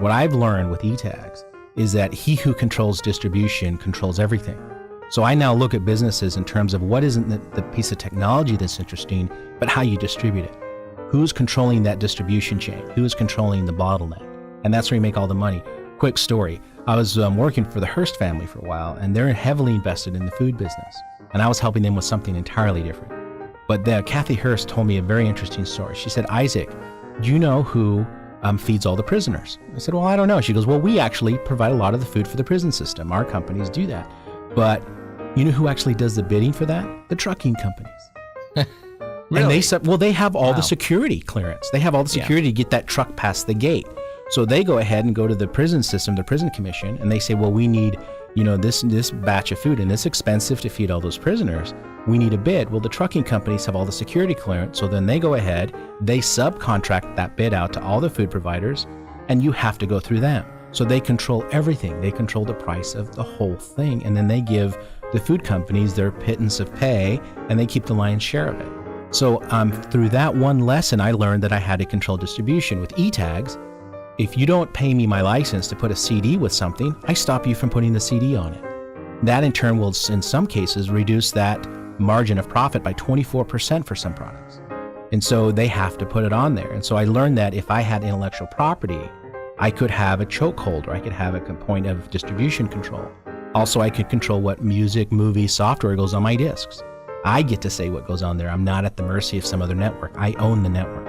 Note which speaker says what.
Speaker 1: what I've learned with e-tags is that he who controls distribution controls everything. So I now look at businesses in terms of what isn't the piece of technology that's interesting, but how you distribute it. Who's controlling that distribution chain? Who is controlling the bottleneck? And that's where you make all the money. Quick story. I was working for the Hearst family for a while, and they're heavily invested in the food business. And I was helping them with something entirely different. But Kathy Hearst told me a very interesting story. She said, Isaac, do you know who feeds all the prisoners? I said, well, I don't know. She goes, well, we actually provide a lot of the food for the prison system. Our companies do that. But you know who actually does the bidding for that? The trucking companies.
Speaker 2: Really?
Speaker 1: And they have all the security clearance. They have all the security to get that truck past the gate. So they go ahead and go to the prison system, the prison commission, and they say, well, we need, this batch of food, and it's expensive to feed all those prisoners. We need a bid. Well, the trucking companies have all the security clearance. So then they go ahead, they subcontract that bid out to all the food providers, and you have to go through them. So they control everything. They control the price of the whole thing. And then they give the food companies their pittance of pay, and they keep the lion's share of it. So through that one lesson, I learned that I had to control distribution. With e-tags, if you don't pay me my license to put a CD with something, I stop you from putting the CD on it. That in turn will, in some cases, reduce that margin of profit by 24% for some products. And so they have to put it on there. And so I learned that if I had intellectual property, I could have a chokehold, or I could have a point of distribution control. Also, I could control what music, movie, software goes on my discs. I get to say what goes on there. I'm not at the mercy of some other network. I own the network.